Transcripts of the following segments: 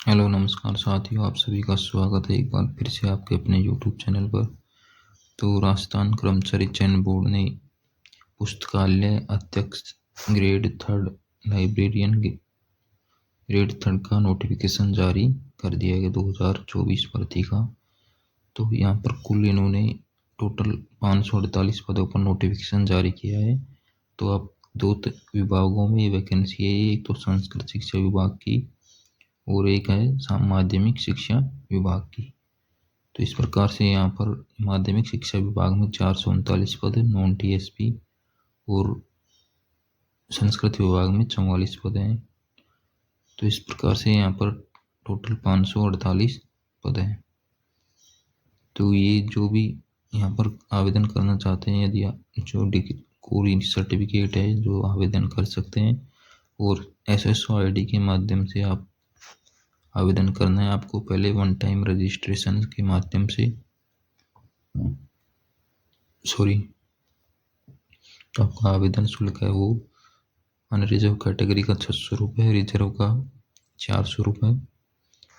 Hello नमस्कार साथियों, आप सभी का स्वागत है एक बार फिर से आपके अपने यूट्यूब चैनल पर। तो राजस्थान कर्मचारी चयन बोर्ड ने पुस्तकालय अध्यक्ष grade third librarian grade third का नोटिफिकेशन जारी कर दिया है 2024 भर्ती का। तो यहाँ पर कुल इन्होंने टोटल 548 पदों पर नोटिफिकेशन जारी किया है। तो अब दो विभागों में वैकेंसी है, एक तो संस्कृत शिक्षा विभाग की और एक है माध्यमिक शिक्षा विभाग की। तो इस प्रकार से यहाँ पर माध्यमिक शिक्षा विभाग में 439 पद नॉन टीएसपी और संस्कृत विभाग में 44 पद हैं। तो इस प्रकार से यहाँ पर टोटल 548 पद हैं। तो ये जो भी यहाँ पर आवेदन करना चाहते हैं, यदि जो डिग्री कोई सर्टिफिकेट है जो आवेदन कर सकते हैं, और SSO ID के माध्यम से आप आवेदन करना है। आपको पहले वन टाइम रजिस्ट्रेशन के माध्यम से तो आपका आवेदन शुल्क है वो अनरिजर्व कैटेगरी का 600 रुपये, रिजर्व का 400 रुपये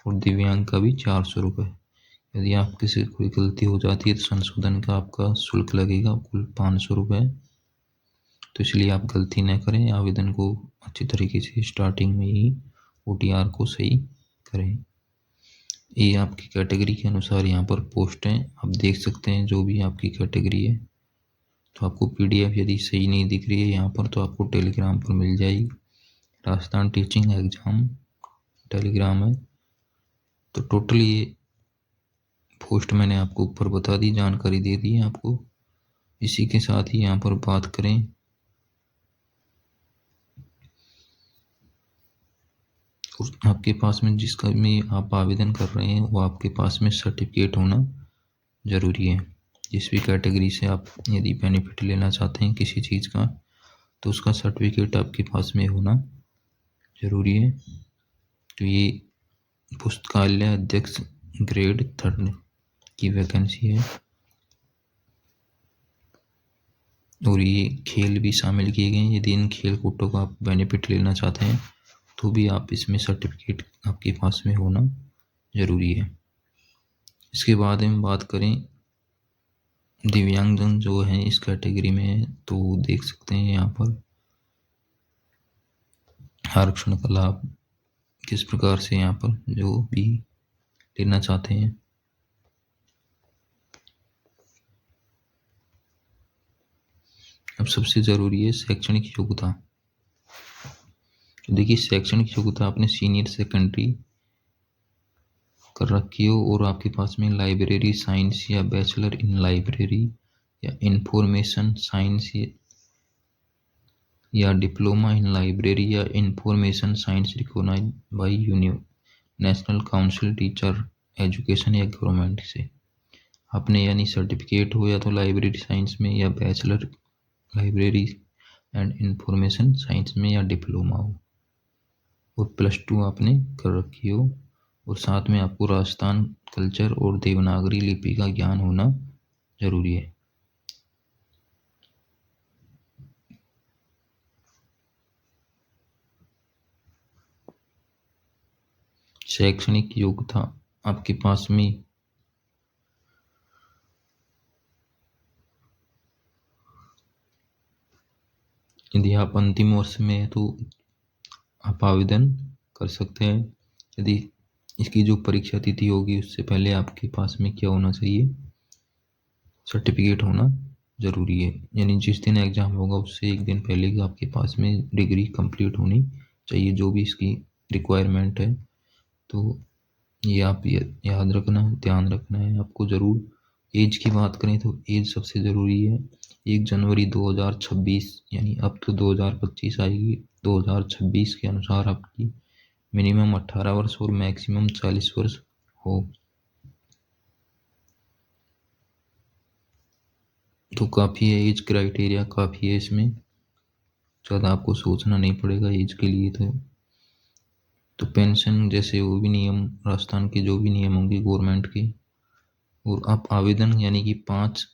और दिव्यांग का भी 400 रुपये। यदि आपके से कोई गलती हो जाती है तो संशोधन का आपका शुल्क लगेगा कुल 500 रुपये। तो इसलिए आप गलती न करें, आवेदन को अच्छी तरीके से स्टार्टिंग में ही OTR को सही करें। ये आपकी कैटेगरी के अनुसार यहाँ पर पोस्ट हैं, आप देख सकते हैं जो भी आपकी कैटेगरी है। तो आपको PDF यदि सही नहीं दिख रही है यहाँ पर तो आपको टेलीग्राम पर मिल जाएगी। राजस्थान टीचिंग एग्जाम टेलीग्राम है। तो टोटल ये पोस्ट मैंने आपको ऊपर बता दी, जानकारी दे दी है आपको। इसी के साथ ही यहाँ पर बात करें आपके पास में जिसका में आप आवेदन कर रहे हैं वो आपके पास में सर्टिफिकेट होना ज़रूरी है। जिस भी कैटेगरी से आप यदि बेनिफिट लेना चाहते हैं किसी चीज़ का तो उसका सर्टिफिकेट आपके पास में होना ज़रूरी है। तो ये पुस्तकालय अध्यक्ष ग्रेड थर्ड की वैकेंसी है और ये खेल भी शामिल किए गए हैं। यदि इन खेल कूटों का आप बेनिफिट लेना चाहते हैं तो भी आप इसमें सर्टिफिकेट आपके पास में होना ज़रूरी है। इसके बाद हम बात करें दिव्यांगजन जो हैं इस कैटेगरी में, तो देख सकते हैं यहाँ पर आरक्षण का लाभ किस प्रकार से यहाँ पर जो भी लेना चाहते हैं। अब सबसे ज़रूरी है शैक्षणिक योग्यता। तो देखिए, शैक्षणिक योग्यता आपने सीनियर सेकेंडरी कर रखी हो और आपके पास में लाइब्रेरी साइंस या बैचलर इन लाइब्रेरी या इंफॉर्मेशन साइंस या डिप्लोमा इन लाइब्रेरी या information science recognized by national council teacher education या गवर्नमेंट से आपने यानी सर्टिफिकेट हो या तो लाइब्रेरी साइंस में या bachelor library and information science में या डिप्लोमा हो और +2 आपने कर रखी हो और साथ में आपको राजस्थान कल्चर और देवनागरी लिपि का ज्ञान होना जरूरी है। शैक्षणिक योग्यता आपके पास में यदि आप अंतिम वर्ष में हैं तो आप आवेदन कर सकते हैं। यदि इसकी जो परीक्षा तिथि होगी उससे पहले आपके पास में क्या होना चाहिए, सर्टिफिकेट होना ज़रूरी है। यानी जिस दिन एग्ज़ाम होगा उससे एक दिन पहले ही आपके पास में डिग्री कंप्लीट होनी चाहिए, जो भी इसकी रिक्वायरमेंट है। तो ये आप याद रखना है, ध्यान रखना है आपको ज़रूर। एज की बात करें तो एज सबसे ज़रूरी है। 1 जनवरी 2026 यानी अब तो 2025 आएगी, 2026 के अनुसार आपकी मिनिमम 18 वर्ष और मैक्सिमम 40 वर्ष हो। तो काफ़ी है, एज क्राइटेरिया काफ़ी है, इसमें ज़्यादा आपको सोचना नहीं पड़ेगा एज के लिए। तो पेंशन जैसे वो भी नियम, राजस्थान के जो भी नियम होंगे गवर्नमेंट के, और आप आवेदन यानी कि 5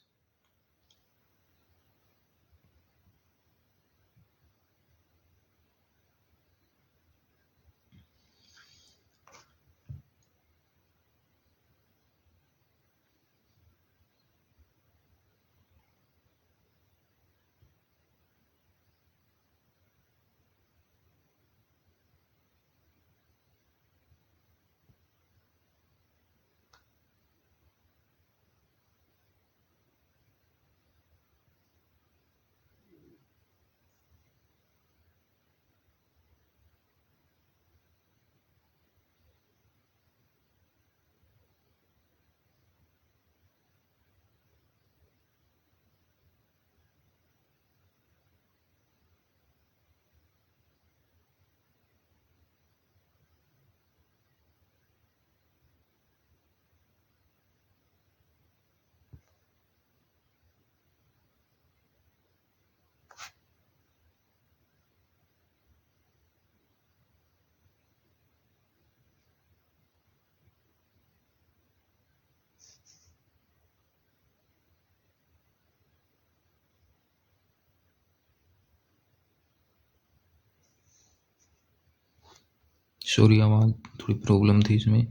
सॉरी, आवाज़ थोड़ी प्रॉब्लम थी इसमें।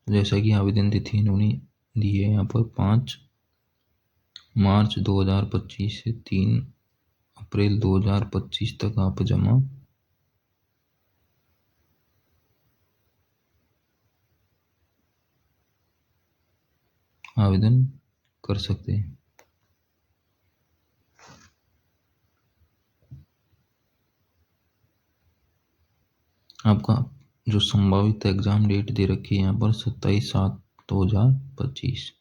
जैसा कि आवेदन तिथि इन्होंने दी है यहाँ पर 5 मार्च 2025 से 3 अप्रैल 2025 तक आप जमा आवेदन कर सकते हैं। आपका जो संभावित एग्ज़ाम डेट दे रखी है यहाँ पर 27/7/2025।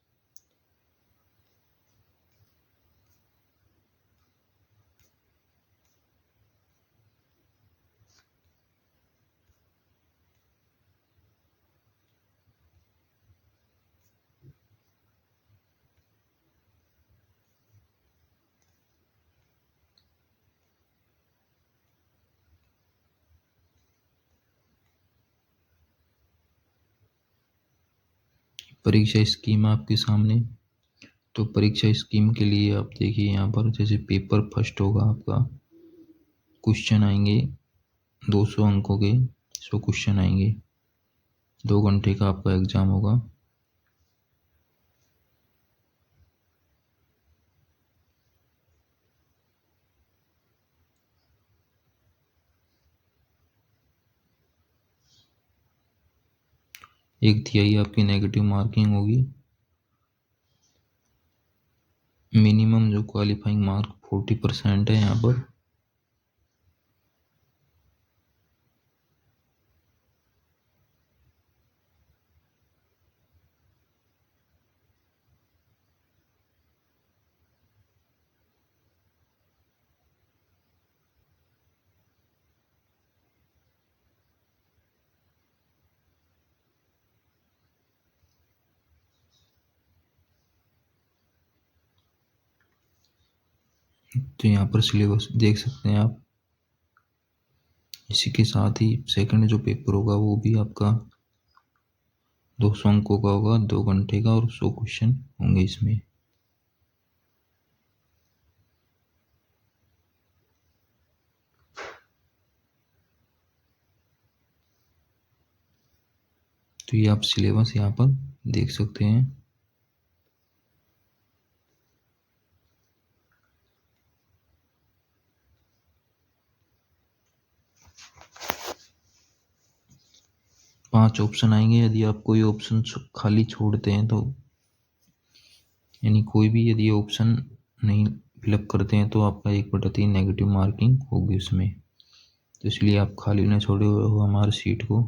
परीक्षा स्कीम आपके सामने। तो परीक्षा स्कीम के लिए आप देखिए यहाँ पर, जैसे पेपर फर्स्ट होगा आपका, क्वेश्चन आएंगे 200 अंकों के, 100 क्वेश्चन आएंगे, 2 घंटे का आपका एग्ज़ाम होगा। एक तिहाई आपकी नेगेटिव मार्किंग होगी। मिनिमम जो क्वालिफाइंग मार्क 40% है यहाँ पर। तो यहाँ पर सिलेबस देख सकते हैं आप। इसी के साथ ही सेकंड जो पेपर होगा वो भी आपका 200 अंकों का होगा, 2 घंटे का, और 100 क्वेश्चन होंगे इसमें। तो ये आप सिलेबस यहाँ पर देख सकते हैं। पांच ऑप्शन आएंगे। यदि आप कोई ऑप्शन खाली छोड़ते हैं तो, यानी कोई भी यदि ऑप्शन नहीं फिलअप करते हैं, तो आपका 1/3 नेगेटिव मार्किंग होगी उसमें। तो इसलिए आप खाली ना छोड़े हो हमारे सीट को।